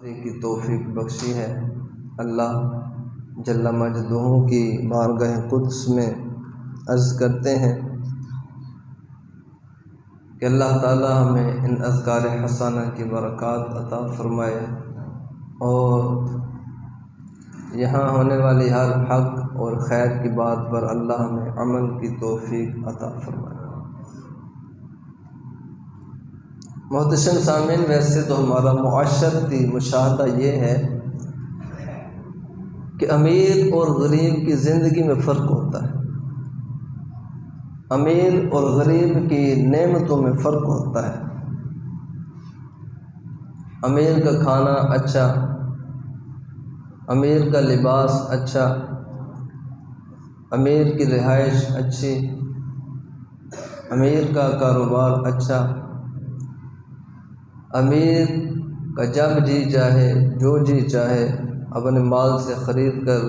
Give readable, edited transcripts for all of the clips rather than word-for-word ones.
کی توفیق بخشی ہے۔ اللہ جل مجدہ کی بارگاہ قدس میں عرض کرتے ہیں کہ اللہ تعالی ہمیں ان اذکار حسنہ کی برکات عطا فرمائے اور یہاں ہونے والی ہر حق اور خیر کی بات پر اللہ ہمیں عمل کی توفیق عطا فرمائے۔ محتشم سامعین، ویسے تو ہمارا معاشرتی مشاہدہ یہ ہے کہ امیر اور غریب کی زندگی میں فرق ہوتا ہے، امیر اور غریب کی نعمتوں میں فرق ہوتا ہے۔ امیر کا کھانا اچھا، امیر کا لباس اچھا، امیر کی رہائش اچھی، امیر کا کاروبار اچھا، امیر کا جب جی چاہے جو جی چاہے اپنے مال سے خرید کر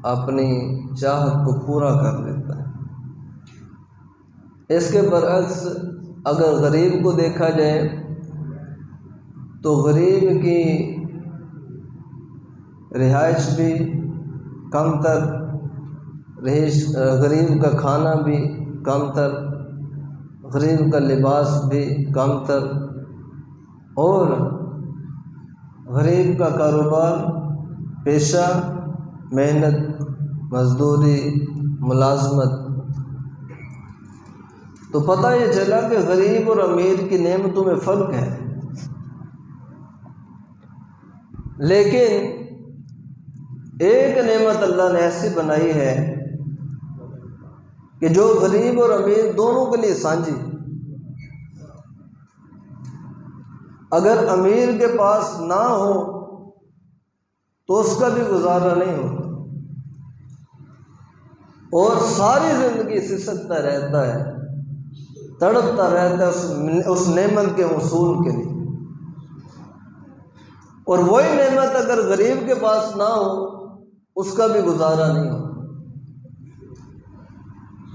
اپنی چاہت کو پورا کر لیتا ہے۔ اس کے برعکس اگر غریب کو دیکھا جائے تو غریب کی رہائش بھی کم تر، غریب کا کھانا بھی کم تر، غریب کا لباس بھی کم تر، اور غریب کا کاروبار، پیشہ، محنت، مزدوری، ملازمت۔ تو پتہ یہ چلا کہ غریب اور امیر کی نعمتوں میں فرق ہے، لیکن ایک نعمت اللہ نے ایسی بنائی ہے کہ جو غریب اور امیر دونوں کے لیے سانجھی۔ اگر امیر کے پاس نہ ہو تو اس کا بھی گزارا نہیں ہوتا اور ساری زندگی سسکتا رہتا ہے، تڑپتا رہتا ہے اس نعمت کے حصول کے لیے۔ اور وہی نعمت اگر غریب کے پاس نہ ہو اس کا بھی گزارا نہیں ہوتا،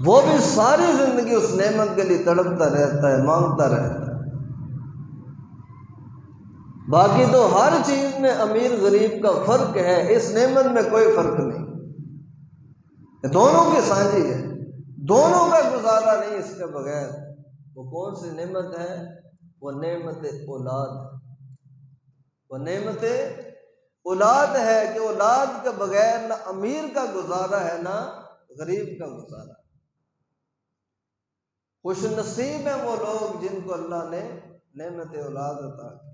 وہ بھی ساری زندگی اس نعمت کے لیے تڑپتا رہتا ہے، مانگتا رہتا ہے۔ باقی تو ہر چیز میں امیر غریب کا فرق ہے، اس نعمت میں کوئی فرق نہیں، دونوں کی سانجھی ہے، دونوں کا گزارا نہیں اس کے بغیر۔ وہ کون سی نعمت ہے؟ وہ نعمت اولاد ہے، وہ نعمت اولاد ہے کہ اولاد کے بغیر نہ امیر کا گزارا ہے نہ غریب کا گزارا ہے۔ خوش نصیب ہیں وہ لوگ جن کو اللہ نے نعمت اولاد عطا کی،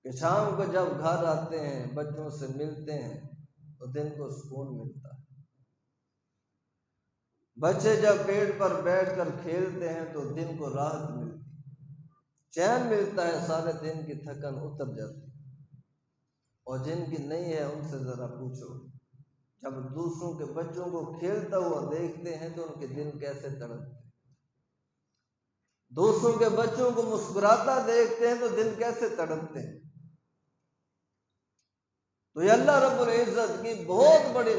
کہ شام کو جب گھر آتے ہیں بچوں سے ملتے ہیں تو دل کو سکون ملتا ہے، بچے جب پیٹ پر بیٹھ کر کھیلتے ہیں تو دل کو راحت ملتی ہے، چین ملتا ہے، سارے دن کی تھکن اتر جاتی ہے۔ اور جن کی نہیں ہے ان سے ذرا پوچھو، جب دوسروں کے بچوں کو کھیلتا ہوا دیکھتے ہیں تو ان کے دل کیسے تڑپتے ہیں، دوسروں کے بچوں کو مسکراتا دیکھتے ہیں تو دل کیسے تڑپتے ہیں۔ تو یہ اللہ رب العزت کی بہت بڑی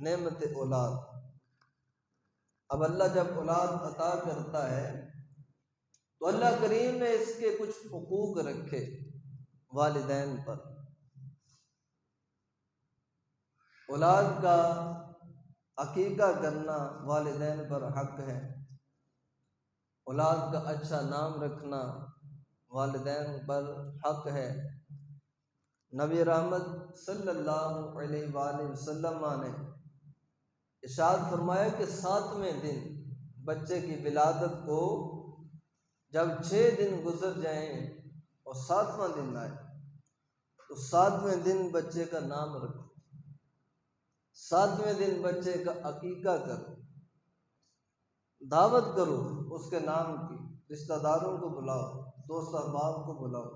نعمت اولاد۔ اب اللہ جب اولاد عطا کرتا ہے تو اللہ کریم نے اس کے کچھ حقوق رکھے والدین پر۔ اولاد کا عقیقہ کرنا والدین پر حق ہے، اولاد کا اچھا نام رکھنا والدین پر حق ہے۔ نبی رحمت صلی اللہ علیہ وآلہ وسلم نے ارشاد فرمایا کہ 7ویں دن بچے کی ولادت کو جب 6 دن گزر جائیں اور 7واں دن آئے تو 7ویں دن بچے کا نام رکھو، 7ویں دن بچے کا عقیقہ کرو، دعوت کرو اس کے نام کی، رشتہ داروں کو بلاؤ، دوست احباب کو بلاؤ،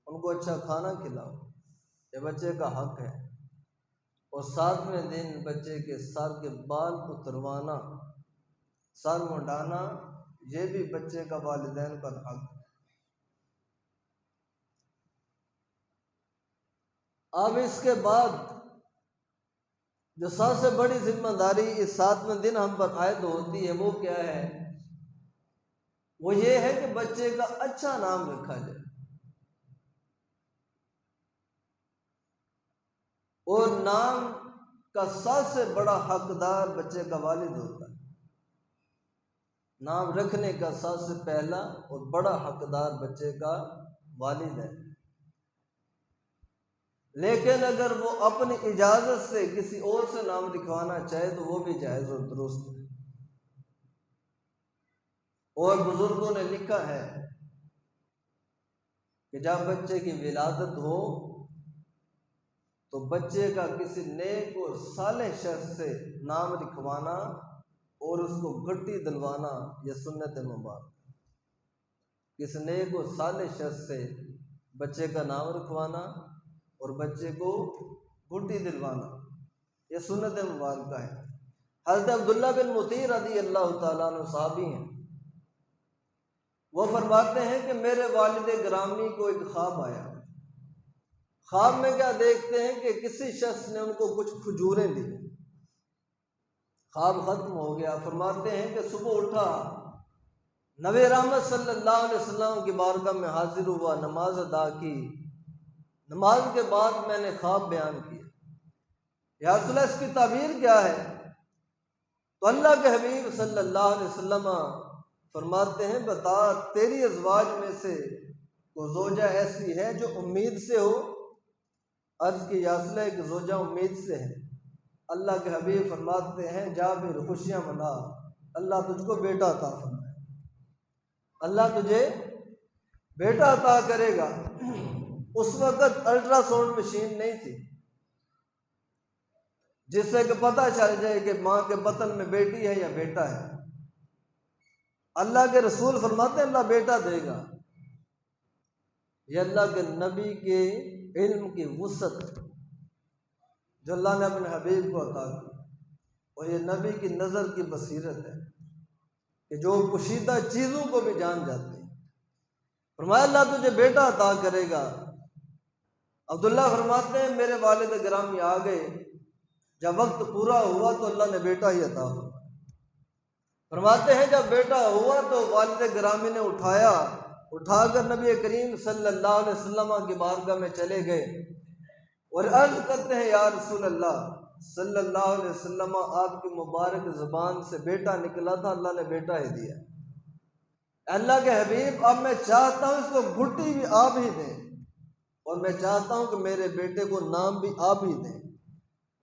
ان کو اچھا کھانا کھلاؤ، یہ بچے کا حق ہے۔ اور 7ویں دن بچے کے سر کے بال اتروانا، سر منڈانا، یہ بھی بچے کا والدین پر حق ہے۔ اب اس کے بعد جو سب سے بڑی ذمہ داری اس 7ویں دن ہم پر عائد ہوتی ہے وہ کیا ہے؟ وہ یہ ہے کہ بچے کا اچھا نام رکھا جائے، اور نام کا سب سے بڑا حقدار بچے کا والد ہوتا ہے۔ نام رکھنے کا سب سے پہلا اور بڑا حقدار بچے کا والد ہے، لیکن اگر وہ اپنی اجازت سے کسی اور سے نام لکھوانا چاہے تو وہ بھی جائز اور درست ہے۔ اور بزرگوں نے لکھا ہے کہ جب بچے کی ولادت ہو تو بچے کا کسی نیک اور صالح شخص سے نام لکھوانا اور اس کو گھٹی دلوانا یہ سنت مبارک۔ کسی نیک اور صالح شخص سے بچے کا نام رکھوانا اور بچے کو گھٹی دلوانا یہ سنت مبارکہ ہے۔ حضرت عبداللہ بن مطیع رضی اللہ تعالیٰ عنہ صحابی ہیں، وہ فرماتے ہیں کہ میرے والد گرامی کو ایک خواب آیا۔ خواب میں کیا دیکھتے ہیں کہ کسی شخص نے ان کو کچھ کھجوریں دی۔ خواب ختم ہو گیا۔ فرماتے ہیں کہ صبح اٹھا، نبی رحمت صلی اللہ علیہ وسلم کی بارگاہ میں حاضر ہوا، نماز ادا کی۔ نماز کے بعد میں نے خواب بیان کیا، یا رسول اللہ اس کی تعبیر کیا ہے؟ تو اللہ کے حبیب صلی اللہ علیہ وسلم فرماتے ہیں بتا تیری ازواج میں سے کوئی زوجہ ایسی ہے جو امید سے ہو؟ عرض کی یا رسول اللہ ایک زوجہ امید سے ہے۔ اللہ کے حبیب فرماتے ہیں جا پھر خوشیاں منا، اللہ تجھ کو بیٹا عطا فرمائے، اللہ تجھے بیٹا عطا کرے گا۔ اس وقت الٹرا ساؤنڈ مشین نہیں تھی جس سے کہ پتہ چل جائے کہ ماں کے بطن میں بیٹی ہے یا بیٹا ہے۔ اللہ کے رسول فرماتے ہیں اللہ بیٹا دے گا۔ یہ اللہ کے نبی کے علم کی وسعت جو اللہ نے اپنے حبیب کو عطا کی، اور یہ نبی کی نظر کی بصیرت ہے کہ جو پوشیدہ چیزوں کو بھی جان جاتے ہیں۔ فرمایا اللہ تجھے بیٹا عطا کرے گا۔ عبداللہ فرماتے ہیں میرے والد گرامی آ گئے، جب وقت پورا ہوا تو اللہ نے بیٹا ہی عطا فرمایا۔ فرماتے ہیں جب بیٹا ہوا تو والد گرامی نے اٹھا کر نبی کریم صلی اللہ علیہ وسلم کی بارگاہ میں چلے گئے اور عرض کرتے ہیں یا رسول اللہ صلی اللہ علیہ وسلم آپ کی مبارک زبان سے بیٹا نکلا تھا، اللہ نے بیٹا ہی دیا۔ اللہ کے حبیب اب میں چاہتا ہوں اس کو گھٹی بھی آپ ہی دیں، اور میں چاہتا ہوں کہ میرے بیٹے کو نام بھی آپ ہی دیں۔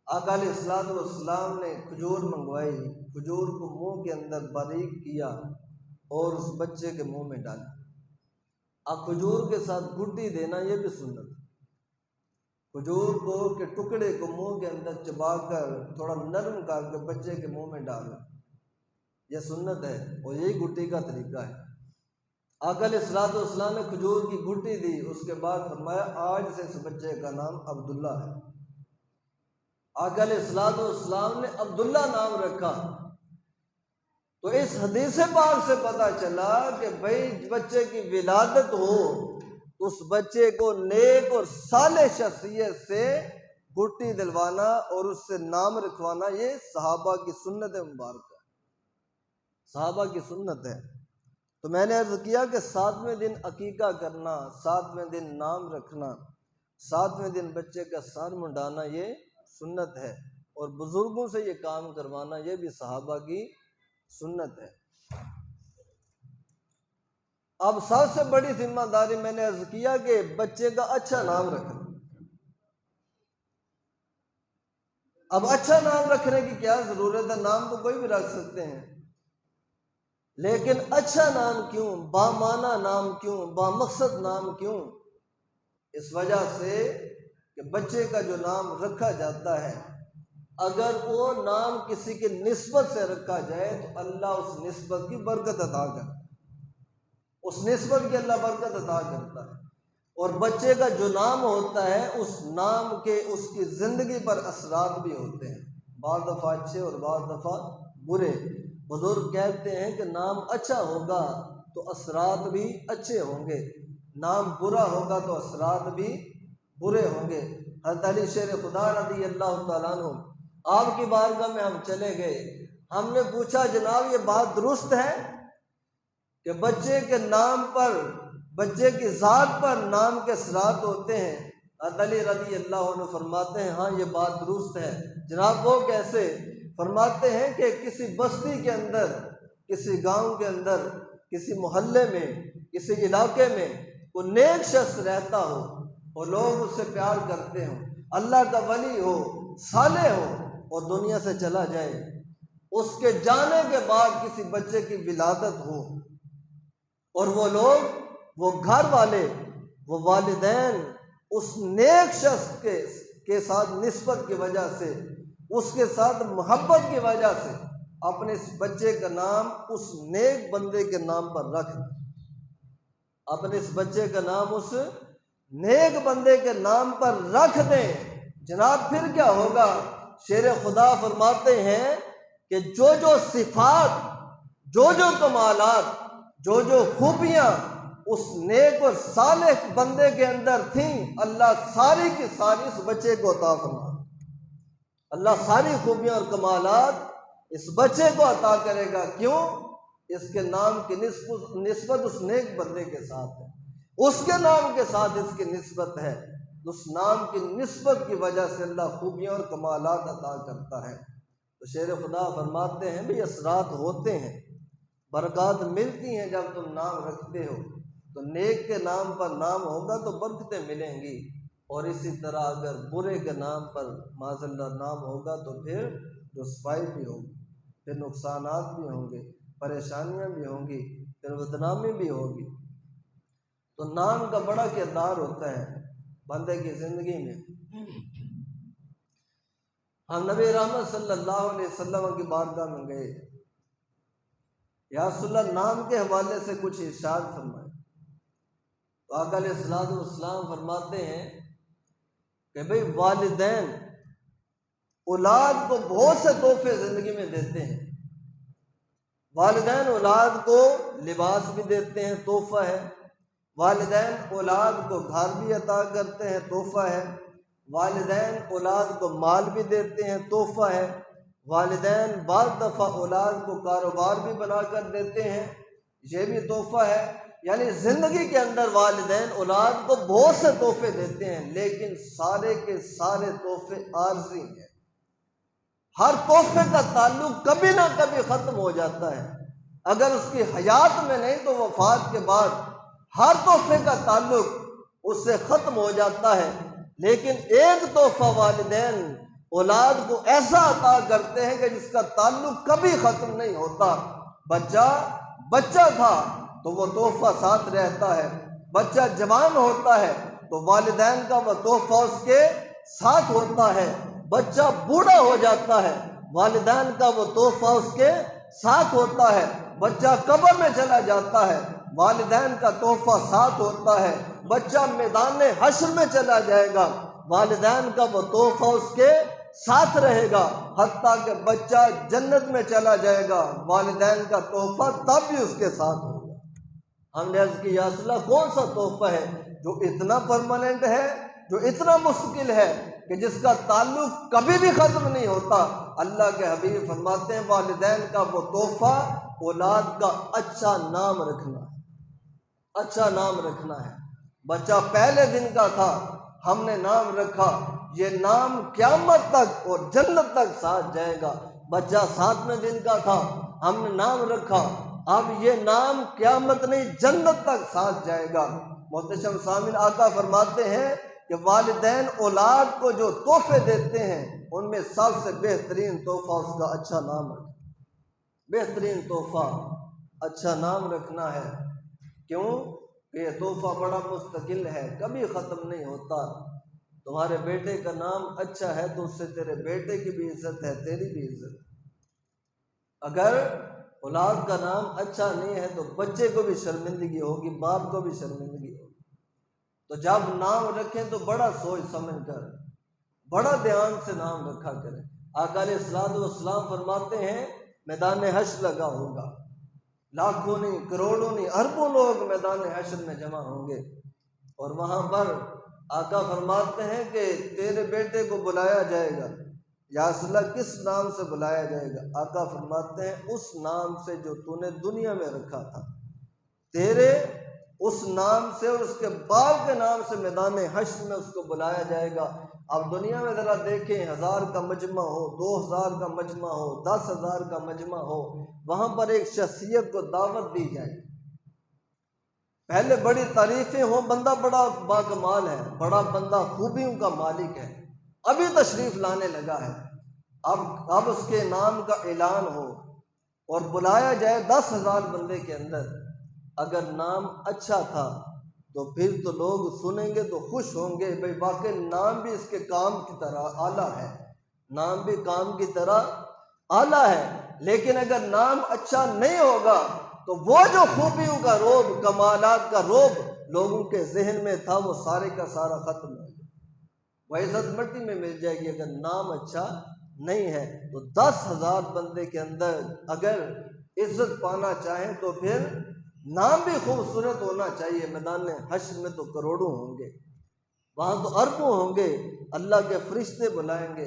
آقا علیہ السلام نے کھجور منگوائی، کھجور کو منہ کے اندر باریک کیا اور اس بچے کے منہ میں ڈالا۔ اب کھجور کے ساتھ گھٹی دینا یہ بھی سنت ہے۔ کھجور کو کے ٹکڑے کو منہ کے اندر چبا کر تھوڑا نرم کر کے بچے کے منہ میں ڈالا، یہ سنت ہے اور یہی گھٹی کا طریقہ ہے۔ آقا علیہ السلام نے کھجور کی گھٹی دی، اس کے بعد فرمایا آج سے اس بچے کا نام عبداللہ ہے۔ آقا علیہ السلام نے عبداللہ نام رکھا۔ تو اس حدیث پاک سے پتہ چلا کہ بھئی بچے کی ولادت ہو تو اس بچے کو نیک اور صالح شخصیت سے گھٹی دلوانا اور اس سے نام رکھوانا یہ صحابہ کی سنت مبارکہ ہے، صحابہ کی سنت ہے۔ تو میں نے عرض کیا کہ 7ویں دن عقیقہ کرنا، 7ویں دن نام رکھنا، 7ویں دن بچے کا سر منڈانا یہ سنت ہے، اور بزرگوں سے یہ کام کروانا یہ بھی صحابہ کی سنت ہے۔ اب سب سے بڑی ذمہ داری میں نے عرض کیا کہ بچے کا اچھا نام رکھنا۔ اب اچھا نام رکھنے کی کیا ضرورت ہے؟ نام تو کوئی بھی رکھ سکتے ہیں، لیکن اچھا نام کیوں، بامعنی نام کیوں، بامقصد نام کیوں؟ اس وجہ سے کہ بچے کا جو نام رکھا جاتا ہے اگر وہ نام کسی کی نسبت سے رکھا جائے تو اللہ اس نسبت کی برکت عطا کرتا ہے، اس نسبت کی اللہ برکت عطا کرتا ہے۔ اور بچے کا جو نام ہوتا ہے اس نام کے اس کی زندگی پر اثرات بھی ہوتے ہیں، بعض دفعہ اچھے اور بعض دفعہ برے۔ بزرگ کہتے ہیں کہ نام اچھا ہوگا تو اثرات بھی اچھے ہوں گے، نام برا ہوگا تو اثرات بھی برے ہوں گے۔ حضرت علی شیر خدا رضی اللہ تعالیٰ عنہ آپ کی بارگاہ میں ہم چلے گئے، ہم نے پوچھا جناب یہ بات درست ہے کہ بچے کے نام پر، بچے کی ذات پر نام کے اثرات ہوتے ہیں؟ علی رضی اللہ عنہ فرماتے ہیں ہاں یہ بات درست ہے۔ جناب وہ کیسے؟ فرماتے ہیں کہ کسی بستی کے اندر، کسی گاؤں کے اندر، کسی محلے میں، کسی علاقے میں کوئی نیک شخص رہتا ہو اور لوگ اس سے پیار کرتے ہوں، اللہ کا ولی ہو، صالح ہو، اور دنیا سے چلا جائے، اس کے جانے کے بعد کسی بچے کی ولادت ہو اور وہ لوگ، وہ گھر والے، وہ والدین اس نیک شخص کے ساتھ نسبت کی وجہ سے، اس کے ساتھ محبت کی وجہ سے اپنے اس بچے کا نام اس نیک بندے کے نام پر رکھ دیں، اپنے اس بچے کا نام اس نیک بندے کے نام پر رکھ دیں۔ جناب پھر کیا ہوگا؟ شیر خدا فرماتے ہیں کہ جو جو صفات، جو جو کمالات، جو جو خوبیاں اس نیک اور صالح بندے کے اندر تھیں، اللہ ساری کی ساری اس بچے کو عطا فرما، اللہ ساری خوبیاں اور کمالات اس بچے کو عطا کرے گا۔ کیوں؟ اس کے نام کی نسبت اس نیک بندے کے ساتھ ہے، اس کے نام کے ساتھ اس کی نسبت ہے، اس نام کی نسبت کی وجہ سے اللہ خوبیاں اور کمالات عطا کرتا ہے۔ تو شیر خدا فرماتے ہیں بھی اثرات ہوتے ہیں، برکات ملتی ہیں جب تم نام رکھتے ہو، تو نیک کے نام پر نام ہوگا تو برکتیں ملیں گی، اور اسی طرح اگر برے کے نام پر معاذ اللہ نام ہوگا تو پھر رسوائی بھی ہوگی، پھر نقصانات بھی ہوں گے، پریشانیاں بھی ہوں گی، پھر بدنامی بھی ہوگی۔ تو نام کا بڑا کردار ہوتا ہے بندے کی زندگی میں۔ ہم نبی رحمت صلی اللہ علیہ وسلم کی بارگاہ میں گئے، یا رسول اللہ نام کے حوالے سے کچھ ارشاد فرمائے۔ تو آقا علیہ السلام فرماتے ہیں کہ بھئی والدین اولاد کو بہت سے تحفے زندگی میں دیتے ہیں، والدین اولاد کو لباس بھی دیتے ہیں، تحفہ ہے، والدین اولاد کو گھر بھی عطا کرتے ہیں، تحفہ ہے، والدین اولاد کو مال بھی دیتے ہیں، تحفہ ہے، والدین بعض دفعہ اولاد کو کاروبار بھی بنا کر دیتے ہیں، یہ بھی تحفہ ہے۔ یعنی زندگی کے اندر والدین اولاد کو بہت سے تحفے دیتے ہیں، لیکن سارے کے سارے تحفے عارضی ہیں، ہر تحفے کا تعلق کبھی نہ کبھی ختم ہو جاتا ہے، اگر اس کی حیات میں نہیں تو وفات کے بعد ہر تحفے کا تعلق اس سے ختم ہو جاتا ہے۔ لیکن ایک تحفہ والدین اولاد کو ایسا عطا کرتے ہیں کہ جس کا تعلق کبھی ختم نہیں ہوتا۔ بچہ تھا تو وہ تحفہ ساتھ رہتا ہے، بچہ جوان ہوتا ہے تو والدین کا وہ تحفہ اس کے ساتھ ہوتا ہے، بچہ بوڑھا ہو جاتا ہے والدین کا وہ تحفہ اس کے ساتھ ہوتا ہے، بچہ قبر میں چلا جاتا ہے والدین کا تحفہ ساتھ ہوتا ہے، بچہ میدان حشر میں چلا جائے گا والدین کا وہ تحفہ اس کے ساتھ رہے گا، حتیٰ کہ بچہ جنت میں چلا جائے گا والدین کا تحفہ تب بھی اس کے ساتھ ہوگا۔ ہم نے عرض کی یا رسول اللہ کون سا تحفہ ہے جو اتنا پرماننٹ ہے، جو اتنا مستقل ہے کہ جس کا تعلق کبھی بھی ختم نہیں ہوتا؟ اللہ کے حبیب فرماتے ہیں والدین کا وہ تحفہ اولاد کا اچھا نام رکھنا ہے، اچھا نام رکھنا ہے۔ بچہ پہلے دن کا تھا، ہم نے نام رکھا، یہ نام قیامت تک اور جنت تک ساتھ جائے گا۔ بچہ 7ویں دن کا تھا، ہم نے نام رکھا، اب یہ نام قیامت نہیں جنت تک ساتھ جائے گا۔ محتشم سامعین، آقا فرماتے ہیں کہ والدین اولاد کو جو تحفے دیتے ہیں ان میں سب سے بہترین تحفہ اس کا اچھا نام رکھنا، بہترین تحفہ اچھا نام رکھنا ہے۔ کیوں کہ یہ تحفہ بڑا مستقل ہے، کبھی ختم نہیں ہوتا۔ تمہارے بیٹے کا نام اچھا ہے تو اس سے تیرے بیٹے کی بھی عزت ہے، تیری بھی عزت ہے۔ اگر اولاد کا نام اچھا نہیں ہے تو بچے کو بھی شرمندگی ہوگی، باپ کو بھی شرمندگی ہوگی۔ تو جب نام رکھیں تو بڑا سوچ سمجھ کر، بڑا دھیان سے نام رکھا کریں۔ آقا علیہ السلام فرماتے ہیں میدان حشر لگا ہوگا، لاکھوں نہیں، کروڑوں نہیں، اربوں لوگ میدان حشر میں جمع ہوں گے، اور وہاں پر آقا فرماتے ہیں کہ تیرے بیٹے کو بلایا جائے گا۔ یا رسول اللہ کس نام سے بلایا جائے گا؟ آقا فرماتے ہیں اس نام سے جو تو نے دنیا میں رکھا تھا، تیرے اس نام سے اور اس کے باپ کے نام سے میدان حشر میں اس کو بلایا جائے گا۔ اب دنیا میں ذرا دیکھیں، 1000 کا مجمع ہو، 2000 کا مجمع ہو، 10,000 کا مجمع ہو، وہاں پر ایک شخصیت کو دعوت دی جائے، پہلے بڑی تعریفیں ہوں، بندہ بڑا باکمال ہے، بڑا بندہ خوبیوں کا مالک ہے، ابھی تشریف لانے لگا ہے، اب اس کے نام کا اعلان ہو اور بلایا جائے 10,000 بندے کے اندر، اگر نام اچھا تھا تو پھر تو لوگ سنیں گے تو خوش ہوں گے، بھئی واقعی نام بھی اس کے کام کی طرح اعلیٰ ہے، نام بھی کام کی طرح اعلیٰ ہے۔ لیکن اگر نام اچھا نہیں ہوگا تو وہ جو خوبیوں کا روب، کمالات کا روب لوگوں کے ذہن میں تھا، وہ سارے کا سارا ختم ہو گیا، وہ عزت مٹی میں مل جائے گی۔ اگر نام اچھا نہیں ہے تو 10,000 بندے کے اندر اگر عزت پانا چاہیں تو پھر نام بھی خوبصورت ہونا چاہیے۔ میدان حشر میں تو کروڑوں ہوں گے، وہاں تو اربوں ہوں گے، اللہ کے فرشتے بلائیں گے،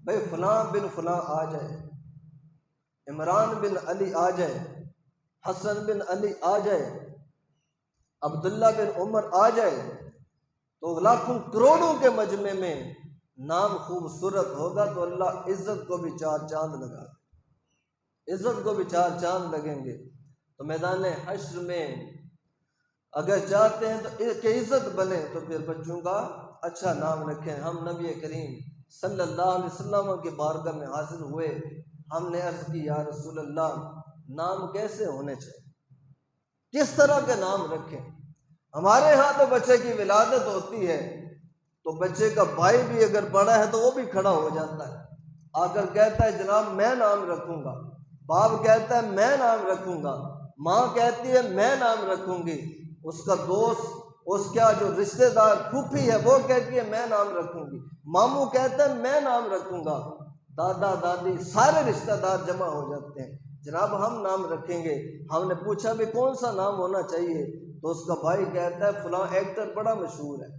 بھئی فلاں بن فلاں آ جائے، عمران بن علی آ جائے، حسن بن علی آ جائے، عبداللہ بن عمر آ جائے، تو لاکھوں کروڑوں کے مجمع میں نام خوبصورت ہوگا تو اللہ عزت کو بھی 4 چاند لگا، عزت کو بھی 4 چاند لگیں گے۔ تو میدان حشر میں اگر چاہتے ہیں تو کہ عزت بنے تو پھر بچوں کا اچھا نام رکھیں۔ ہم نبی کریم صلی اللہ علیہ وسلم کی بارگاہ میں حاضر ہوئے، ہم نے عرض کی، یا رسول اللہ نام کیسے ہونے چاہیے، کس طرح کے نام رکھیں؟ ہمارے ہاں تو بچے کی ولادت ہوتی ہے تو بچے کا بھائی بھی اگر بڑا ہے تو وہ بھی کھڑا ہو جاتا ہے، آ کر کہتا ہے جناب میں نام رکھوں گا، باپ کہتا ہے میں نام رکھوں گا، ماں کہتی ہے میں نام رکھوں گی، اس کا دوست، اس کا جو رشتہ دار پھوپھی ہے وہ کہتی ہے میں نام رکھوں گی، ماموں کہتا ہے میں نام رکھوں گا، دادا دادی سارے رشتہ دار جمع ہو جاتے ہیں، جناب ہم نام رکھیں گے۔ ہم نے پوچھا بھی کون سا نام ہونا چاہیے، تو اس کا بھائی کہتا ہے فلاں ایکٹر بڑا مشہور ہے،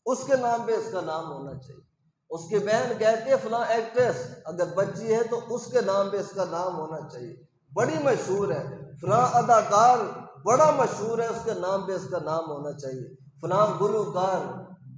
اس کے نام پہ اس کا نام ہونا چاہیے۔ اس کی بہن کہتی ہے فلاں ایکٹریس اگر بچی ہے تو اس کے نام پہ اس کا نام ہونا چاہیے، بڑی مشہور ہے، فلاں اداکار بڑا مشہور ہے، اس کے نام پہ اس کا نام ہونا چاہیے، فلاں گلوکار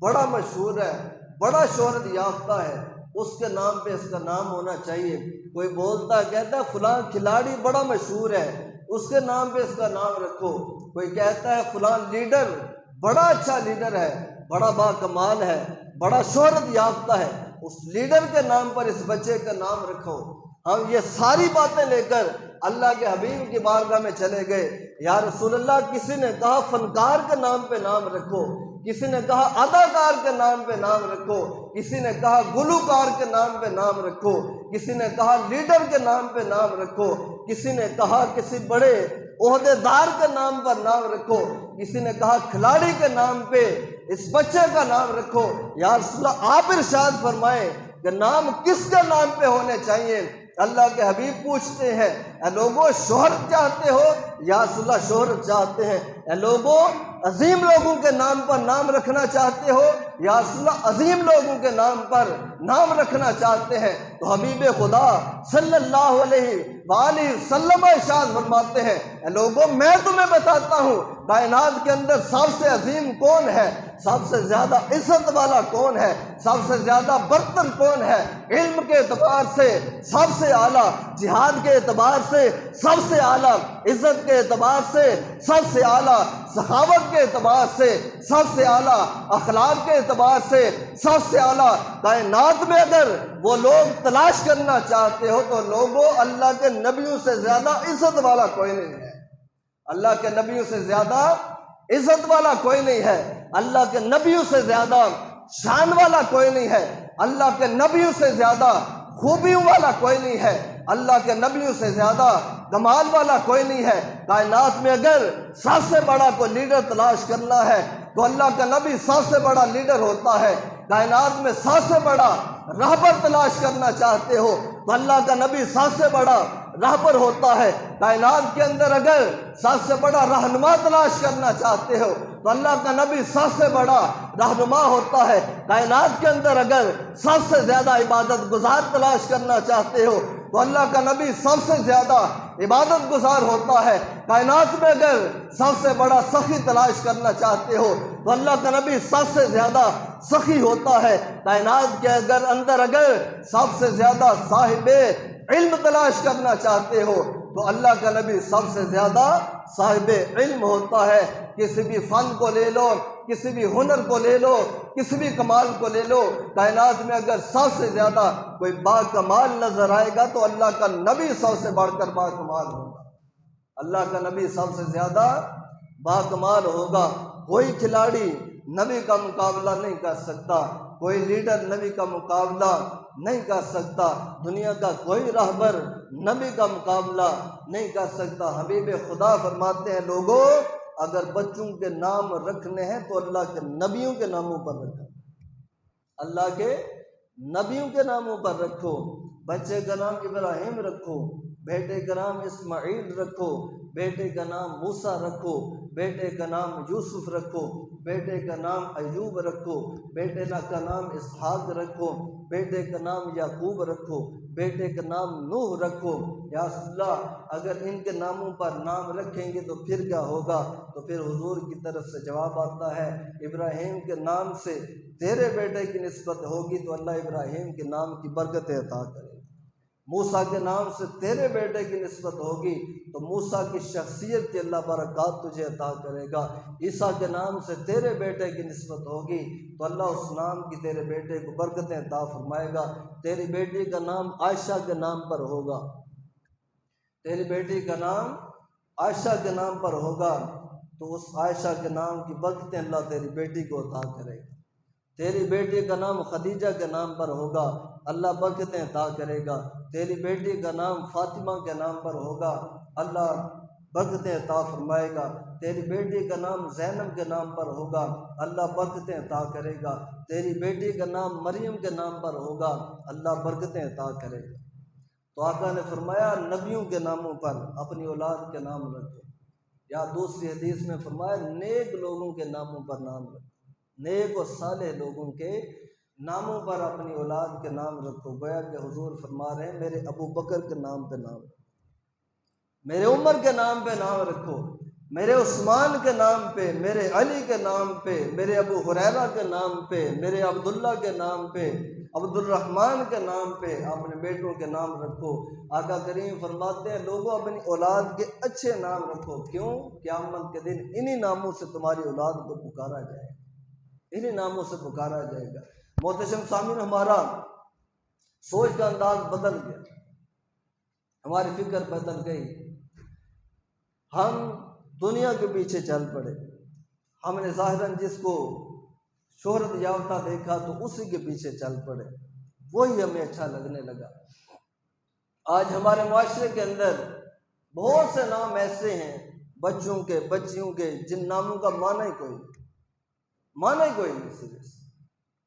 بڑا مشہور ہے، بڑا شہرت یافتہ ہے، اس کے نام پہ اس کا نام ہونا چاہیے۔ کوئی بولتا ہے کہتا ہے فلاں کھلاڑی بڑا مشہور ہے، اس کے نام پہ اس کا نام رکھو۔ کوئی کہتا ہے فلاں لیڈر بڑا اچھا لیڈر ہے، بڑا باکمال ہے، بڑا شہرت یافتہ ہے، اس لیڈر کے نام پر اس بچے کا نام رکھو۔ ہم یہ ساری باتیں لے کر اللہ کے حبیب کی بارگاہ میں چلے گئے، یا رسول اللہ کسی نے کہا فنکار کے نام پہ نام رکھو، کسی نے کہا اداکار کے نام پہ نام رکھو، کسی نے کہا گلوکار کے نام پہ نام رکھو، کسی نے کہا لیڈر کے نام پہ نام رکھو، کسی نے کہا کسی بڑے عہدے دار کے نام پر نام رکھو، کسی نے کہا کھلاڑی کے نام پہ اس بچے کا نام رکھو۔ یا رسول اللہ آپ ارشاد فرمائیں کہ نام کس کے نام پہ ہونے چاہیے؟ اللہ کے حبیب پوچھتے ہیں اے لوگوں شہرت چاہتے ہو؟ یا رسول اللہ شہرت چاہتے ہیں۔ اے لوگوں عظیم لوگوں کے نام پر نام رکھنا چاہتے ہو؟ یا رسول اللہ عظیم لوگوں کے نام پر نام رکھنا چاہتے ہیں۔ تو حبیب خدا صلی اللہ علیہ وآلہ وسلم ارشاد فرماتے ہیں اے لوگوں میں تمہیں بتاتا ہوں کائنات کے اندر سب سے عظیم کون ہے، سب سے زیادہ عزت والا کون ہے، سب سے زیادہ برتر کون ہے، علم کے اعتبار سے سب سے اعلیٰ، جہاد کے اعتبار سے سب سے اعلیٰ، عزت کے اعتبار سے سب سے اعلیٰ، سخاوت کے اعتبار سے سب سے اعلیٰ، اخلاق کے اعتبار سے سب سے اعلیٰ۔ کائنات میں اگر وہ لوگ تلاش کرنا چاہتے ہو تو لوگوں اللہ کے نبیوں سے زیادہ عزت والا کوئی نہیں ہے، اللہ کے نبیوں سے زیادہ عزت والا کوئی نہیں ہے، اللہ کے نبیوں سے زیادہ شان والا کوئی نہیں ہے، اللہ کے نبیوں سے زیادہ خوبیوں والا کوئی نہیں ہے، اللہ کے نبیوں سے زیادہ کمال والا کوئی نہیں ہے۔ کائنات میں اگر سب سے بڑا کوئی لیڈر تلاش کرنا ہے تو اللہ کا نبی سب سے بڑا لیڈر ہوتا ہے۔ کائنات میں سب سے بڑا رہبر تلاش کرنا چاہتے ہو تو اللہ کا نبی سب سے بڑا رہبر ہوتا ہے۔ کائنات کے اندر اگر سب سے بڑا رہنما تلاش کرنا چاہتے ہو تو اللہ کا نبی سب سے بڑا رہنما ہوتا ہے۔ کائنات کے اندر اگر سب سے زیادہ عبادت گزار تلاش کرنا چاہتے ہو تو اللہ کا نبی سب سے زیادہ عبادت گزار ہوتا ہے۔ کائنات میں اگر سب سے بڑا سخی تلاش کرنا چاہتے ہو تو اللہ کا نبی سب سے زیادہ سخی ہوتا ہے۔ کائنات کے اگر سب سے زیادہ صاحب علم تلاش کرنا چاہتے ہو تو اللہ کا نبی سب سے زیادہ صاحب علم ہوتا ہے۔ کسی بھی فن کو لے لو، کسی بھی ہنر کو لے لو، کسی بھی کمال کو لے لو، کائنات میں اگر سب سے زیادہ کوئی با کمال نظر آئے گا تو اللہ کا نبی سب سے بڑھ کر با کمال ہوگا۔ اللہ کا نبی سب سے زیادہ با کمال ہوگا۔ کوئی کھلاڑی نبی کا مقابلہ نہیں کر سکتا، کوئی لیڈر نبی کا مقابلہ نہیں کر سکتا، دنیا کا کوئی رہبر نبی کا مقابلہ نہیں کر سکتا۔ حبیب خدا فرماتے ہیں لوگوں اگر بچوں کے نام رکھنے ہیں تو اللہ کے نبیوں کے ناموں پر رکھو، اللہ کے نبیوں کے ناموں پر رکھو۔ بچے کا نام ابراہیم رکھو، بیٹے کا نام اسماعیل رکھو، بیٹے کا نام موسیٰ رکھو، بیٹے کا نام یوسف رکھو، بیٹے کا نام ایوب رکھو، بیٹے کا نام اسحاق رکھو، بیٹے کا نام یعقوب رکھو، بیٹے کا نام نوح رکھو۔ یا اللہ اگر ان کے ناموں پر نام رکھیں گے تو پھر کیا ہوگا؟ تو پھر حضور کی طرف سے جواب آتا ہے ابراہیم کے نام سے تیرے بیٹے کی نسبت ہوگی تو اللہ ابراہیم کے نام کی برکتیں عطا کرے گا۔ موسیٰ کے نام سے تیرے بیٹے کی نسبت ہوگی تو موسیٰ کی شخصیت کی اللہ برکات تجھے عطا کرے گا۔ عیسیٰ کے نام سے تیرے بیٹے کی نسبت ہوگی تو اللہ اس نام کی تیرے بیٹے کو برکتیں عطا فرمائے گا۔ تیری بیٹی کا نام عائشہ کے نام پر ہوگا، تیری بیٹی کا نام عائشہ کے نام پر ہوگا تو اس عائشہ کے نام کی برکتیں اللہ تیری بیٹی کو عطا کرے گا۔ تیری بیٹی کا نام خدیجہ کے نام پر ہوگا، اللہ برکتیں عطا کرے گا۔ تیری بیٹی کا نام فاطمہ کے نام پر ہوگا، اللہ برکتیں عطا فرمائے گا۔ تیری بیٹی کا نام زینب کے نام پر ہوگا، اللہ برکتیں عطا کرے گا۔ تیری بیٹی کا نام مریم کے نام پر ہوگا، اللہ برکتیں عطا کرے گا۔ تو آقا نے فرمایا نبیوں کے ناموں پر اپنی اولاد کے نام رکھو، یا دوسری حدیث میں فرمایا نیک لوگوں کے ناموں پر نام رکھو، نیک و صالح لوگوں کے ناموں پر اپنی اولاد کے نام رکھو۔ گویا کہ حضور فرما رہے ہیں میرے ابو بکر کے نام پہ نام رکھو، میرے عمر کے نام پہ نام رکھو، میرے عثمان کے نام پہ، میرے علی کے نام پہ، میرے ابو ہریرہ کے نام پہ، میرے عبداللہ کے نام پہ، عبد الرحمن کے نام پہ اپنے بیٹوں کے نام رکھو۔ آقا کریم فرماتے ہیں لوگوں اپنی اولاد کے اچھے نام رکھو، کیوں؟ قیامت کے دن انہی ناموں سے تمہاری اولاد کو پکارا جائے گا، انہی ناموں سے پکارا جائے گا۔ محتشم سامعین ہمارا سوچ کا انداز بدل گیا، ہماری فکر بدل گئی، ہم دنیا کے پیچھے چل پڑے، ہم نے ظاہراً جس کو شہرت یافتہ دیکھا تو اسی کے پیچھے چل پڑے، وہی ہمیں اچھا لگنے لگا۔ آج ہمارے معاشرے کے اندر بہت سے نام ایسے ہیں بچوں کے بچیوں کے جن ناموں کا معنی ہی کوئی نہیں سیدھے سے،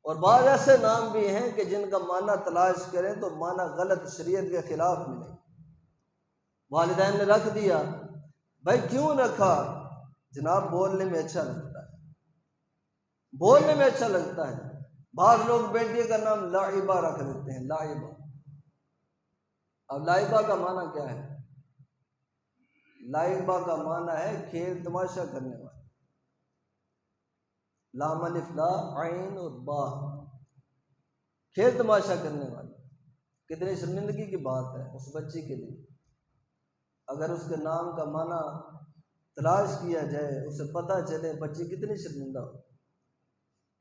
اور بعض ایسے نام بھی ہیں کہ جن کا معنی تلاش کریں تو معنی غلط، شریعت کے خلاف ملے۔ والدین نے رکھ دیا، بھائی کیوں رکھا؟ جناب بولنے میں اچھا لگتا ہے، بولنے میں اچھا لگتا ہے۔ بعض لوگ بیٹی کا نام لائبہ رکھ دیتے ہیں، لائبہ۔ اب لائبہ کا معنی کیا ہے؟ لائبہ کا معنی ہے کھیل تماشا کرنے والا، لام الف لا عین اور با، کھیل تماشا کرنے والا۔ کتنی شرمندگی کی بات ہے اس بچی کے لیے، اگر اس کے نام کا معنی تلاش کیا جائے، اسے پتہ چلے، بچی کتنی شرمندہ ہوگی،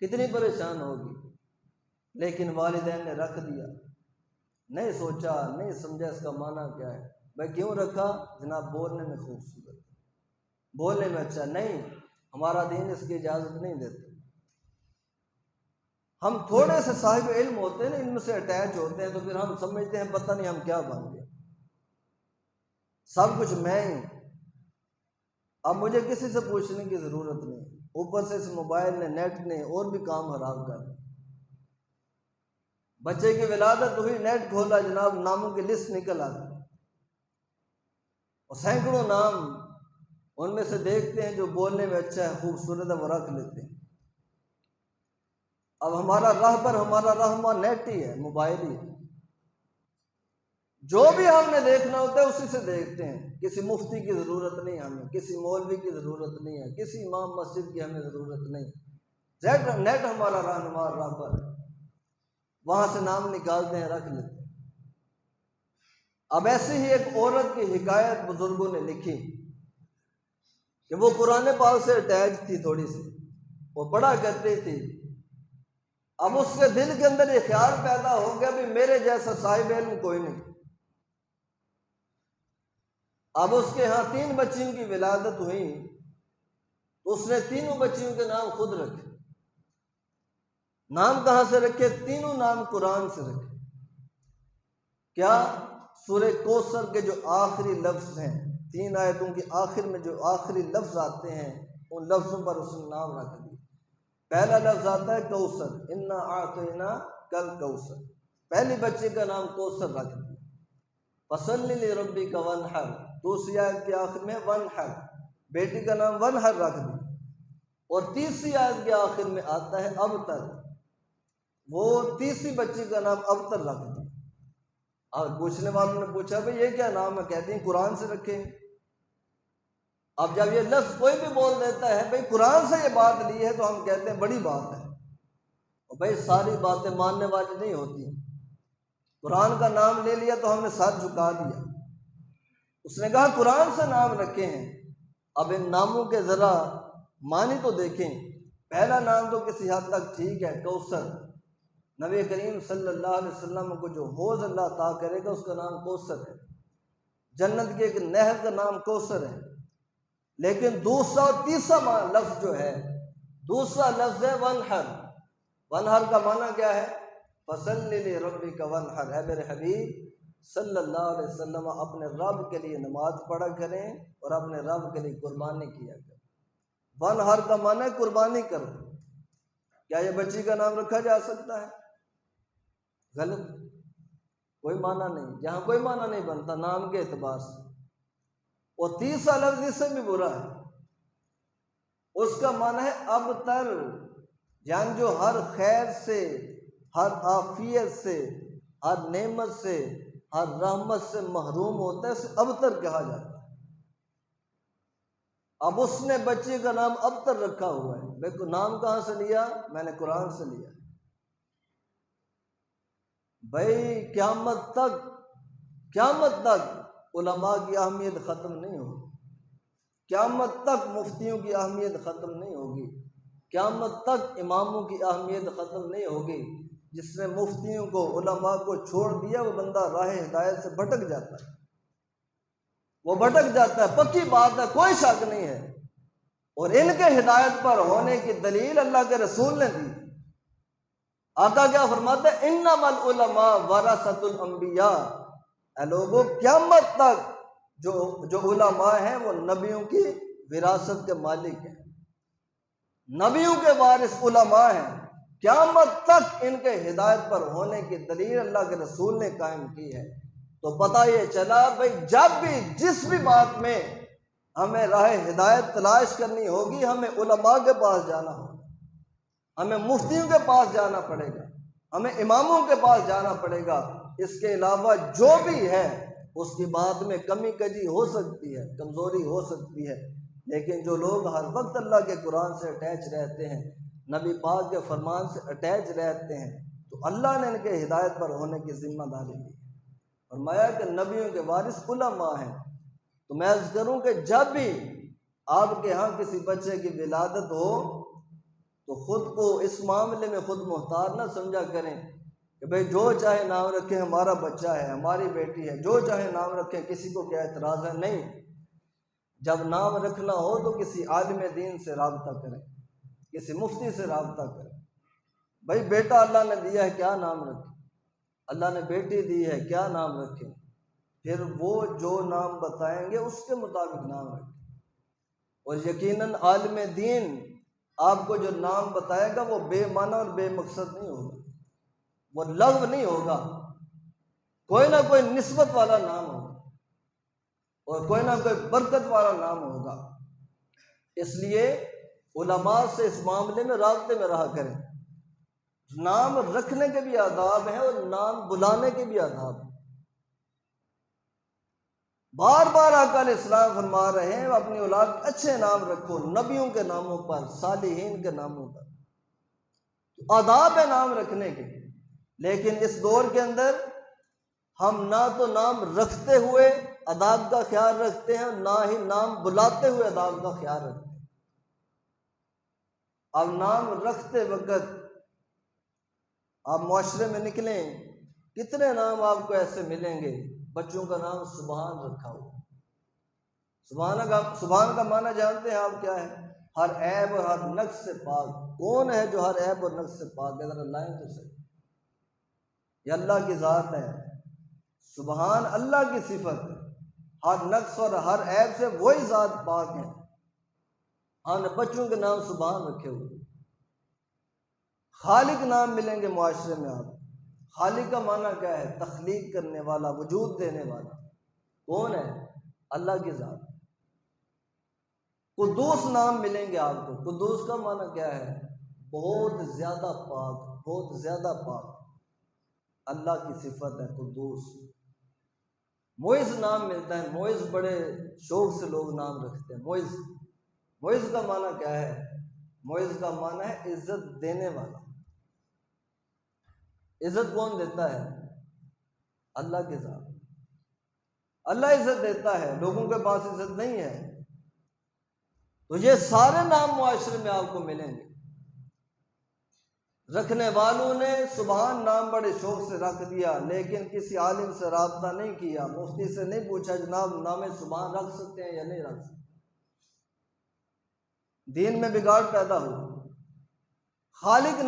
کتنی پریشان ہوگی۔ لیکن والدین نے رکھ دیا، نہیں سوچا، نہیں سمجھا اس کا معنی کیا ہے۔ بھائی کیوں رکھا؟ جناب بولنے میں خوبصورت، بولنے میں اچھا، نہیں ہمارا دین اس کی اجازت نہیں دیتا۔ ہم تھوڑے سے صاحب علم ہوتے ہیں نا، ان میں سے اٹیچ ہوتے ہیں تو پھر ہم سمجھتے ہیں پتہ نہیں ہم کیا بن گئے، سب کچھ میں ہی، اب مجھے کسی سے پوچھنے کی ضرورت نہیں۔ اوپر سے اس موبائل نے، نیٹ نے اور بھی کام خراب کر دی۔ بچے کی ولادت ہوئی، نیٹ کھولا، جناب ناموں کی لسٹ نکل آتی، اور سینکڑوں نام ان میں سے دیکھتے ہیں جو بولنے میں اچھا ہے، خوبصورت ہے، وہ رکھ لیتے ہیں۔ اب ہمارا راہبر، ہمارا رہنما نیٹ ہی ہے، موبائل ہی ہے۔ جو بھی ہم نے دیکھنا ہوتا ہے اسی سے دیکھتے ہیں. کسی مفتی کی ضرورت نہیں ہمیں، کسی مولوی کی ضرورت نہیں ہے، کسی امام مسجد کی ہمیں ضرورت نہیں. نیٹ ہمارا رہنما رابر ہے، وہاں سے نام نکالتے ہیں، رکھ لیتے ہیں. اب ایسی ہی ایک عورت کی حکایت بزرگوں نے لکھی کہ وہ قرآن پاک سے اٹیچ تھی، تھوڑی سی وہ پڑھا کرتی تھی. اب اس کے دل کے اندر یہ خیال پیدا ہو گیا بھی میرے جیسا صاحب علم کوئی نہیں. اب اس کے ہاں 3 بچیوں کی ولادت ہوئی تو اس نے تینوں بچیوں کے نام خود رکھے. نام کہاں سے رکھے؟ تینوں نام قرآن سے رکھے. کیا؟ سورہ کوثر کے جو آخری لفظ ہیں، 3 آیتوں کے آخر میں جو آخری لفظ آتے ہیں ان لفظوں پر اس نے نام رکھ دیا. پہلا لفظ آتا ہے کوثر، انا اعطینا کل کوثر، پہلی بچی کا نام کوثر رکھ دیا. فصلی لربک وانحر، دوسری آیت کے آخر میں وانحر، بیٹی کا نام وانحر رکھ دیا. اور تیسری آیت کے آخر میں آتا ہے ابتر، وہ تیسری بچی کا نام ابتر رکھ دیا. اور پوچھنے والوں نے پوچھا بھئی یہ کیا نام ہے؟ کہتے ہیں قرآن سے رکھے. اب جب یہ لفظ کوئی بھی بول دیتا ہے بھئی قرآن سے یہ بات لی ہے تو ہم کہتے ہیں بڑی بات ہے. اور بھئی ساری باتیں ماننے والی نہیں ہوتی. قرآن کا نام لے لیا تو ہم نے سر جھکا دیا. اس نے کہا قرآن سے نام رکھے ہیں. اب ان ناموں کے ذرا معنی تو دیکھیں. پہلا نام تو کسی حد تک ٹھیک ہے، کوثر. نبی کریم صلی اللہ علیہ وسلم کو جو حوض اللہ عطا کرے گا اس کا نام کوثر ہے. جنت کی ایک نہر کا نام کوثر ہے. لیکن دوسرا اور تیسرا لفظ جو ہے، دوسرا لفظ ہے ونحر. ونحر کا معنی کیا ہے؟ فصلی لربک وانحر، اے میرے حبیب صلی اللہ علیہ وسلم اپنے رب کے لیے نماز پڑھا کریں اور اپنے رب کے لیے قربانی کیا کریں. ونحر کا معنی ہے قربانی کرو. کیا یہ بچی کا نام رکھا جا سکتا ہے؟ غلط، کوئی معنی نہیں. یہاں کوئی معنی نہیں بنتا نام کے اعتبار سے. اور تیسرا لفظ اس سے بھی برا ہے، اس کا معنی ہے ابتر، یعنی جو ہر خیر سے، ہر عافیت سے، ہر نعمت سے، ہر رحمت سے محروم ہوتا ہے، اسے ابتر کہا جاتا ہے. اب اس نے بچے کا نام ابتر رکھا ہوا ہے. دیکھو نام کہاں سے لیا؟ میں نے قرآن سے لیا. بھائی قیامت تک علماء کی اہمیت ختم نہیں ہوگی. قیامت تک مفتیوں کی اہمیت ختم نہیں ہوگی. قیامت تک اماموں کی اہمیت ختم نہیں ہوگی. جس نے مفتیوں کو، علماء کو چھوڑ دیا وہ بندہ راہ ہدایت سے بھٹک جاتا ہے. وہ بھٹک جاتا ہے، پکی بات ہے، کوئی شک نہیں ہے. اور ان کے ہدایت پر ہونے کی دلیل اللہ کے رسول نے دی. آقا کیا فرماتا ہے؟ انما العلماء ورثۃ الانبیاء. اے لوگوں، قیامت تک جو علماء ہیں وہ نبیوں کی وراثت کے مالک ہیں، نبیوں کے وارث علماء ہیں. قیامت تک ان کے ہدایت پر ہونے کی دلیل اللہ کے رسول نے قائم کی ہے. تو پتہ یہ چلا بھائی جب بھی جس بھی بات میں ہمیں راہ ہدایت تلاش کرنی ہوگی ہمیں علماء کے پاس جانا ہوگا، ہمیں مفتیوں کے پاس جانا پڑے گا، ہمیں اماموں کے پاس جانا پڑے گا. اس کے علاوہ جو بھی ہے اس کی بات میں کمی کجی ہو سکتی ہے، کمزوری ہو سکتی ہے، لیکن جو لوگ ہر وقت اللہ کے قرآن سے اٹیچ رہتے ہیں، نبی پاک کے فرمان سے اٹیچ رہتے ہیں، تو اللہ نے ان کے ہدایت پر ہونے کی ذمہ داری لی. فرمایا کہ نبیوں کے وارث علماء ہیں. تو میں عرض کروں کہ جب بھی آپ کے ہاں کسی بچے کی ولادت ہو تو خود کو اس معاملے میں خود محتاط نہ سمجھا کریں کہ بھئی جو چاہے نام رکھیں، ہمارا بچہ ہے، ہماری بیٹی ہے، جو چاہے نام رکھیں، کسی کو کیا اعتراض ہے. نہیں، جب نام رکھنا ہو تو کسی عالم دین سے رابطہ کریں، کسی مفتی سے رابطہ کریں. بھئی بیٹا اللہ نے دیا ہے، کیا نام رکھیں؟ اللہ نے بیٹی دی ہے، کیا نام رکھیں؟ پھر وہ جو نام بتائیں گے اس کے مطابق نام رکھیں. اور یقیناً عالم دین آپ کو جو نام بتائے گا وہ بے معنی اور بے مقصد نہیں ہوگا، وہ لغو نہیں ہوگا، کوئی نہ کوئی نسبت والا نام ہوگا اور کوئی نہ کوئی برکت والا نام ہوگا. اس لیے علماء سے اس معاملے میں رابطے میں رہا کریں. نام رکھنے کے بھی آداب ہیں اور نام بلانے کے بھی آداب ہیں. بار بار آقا علیہ السلام فرما رہے ہیں اپنی اولاد کے اچھے نام رکھو، نبیوں کے ناموں پر، صالحین کے ناموں پر، آداب ہے نام رکھنے کے۔ لیکن اس دور کے اندر ہم نہ تو نام رکھتے ہوئے آداب کا خیال رکھتے ہیں، نہ ہی نام بلاتے ہوئے آداب کا خیال رکھتے ہیں۔ اب نام رکھتے وقت آپ معاشرے میں نکلیں، کتنے نام آپ کو ایسے ملیں گے، بچوں کا نام سبحان رکھا ہو۔ سبحان کا معنی جانتے ہیں آپ کیا ہے؟ ہر عیب اور ہر نقص سے پاک۔ کون ہے جو ہر عیب اور نقص سے پاک ہے؟ ذرا لائیں تو صحیح۔ یہ اللہ کی ذات ہے، سبحان اللہ کی صفت ہے، ہر نقص اور ہر عیب سے وہی ذات پاک ہے۔ ہاں بچوں کے نام سبحان رکھے ہوئے۔ خالق نام ملیں گے معاشرے میں آپ۔ خالق کا معنی کیا ہے؟ تخلیق کرنے والا، وجود دینے والا۔ کون ہے؟ اللہ کی ذات۔ قدوس نام ملیں گے آپ کو۔ قدوس کا معنی کیا ہے؟ بہت زیادہ پاک، بہت زیادہ پاک۔ اللہ کی صفت ہے قدوس۔ معز نام ملتا ہے۔ معز بڑے شوق سے لوگ نام رکھتے ہیں۔ معز، معز کا معنی کیا ہے؟ معز کا معنی ہے عزت دینے والا۔ عزت کون دیتا ہے؟ اللہ کے ذات۔ اللہ عزت دیتا ہے، لوگوں کے پاس عزت نہیں ہے۔ تو یہ سارے نام معاشرے میں آپ کو ملیں گے۔ رکھنے والوں نے سبحان نام بڑے شوق سے رکھ دیا، لیکن کسی عالم سے رابطہ نہیں کیا، مفتی سے نہیں پوچھا جناب نام سبحان رکھ سکتے ہیں یا نہیں رکھ سکتے۔ دین میں بگاڑ پیدا ہو۔ خالق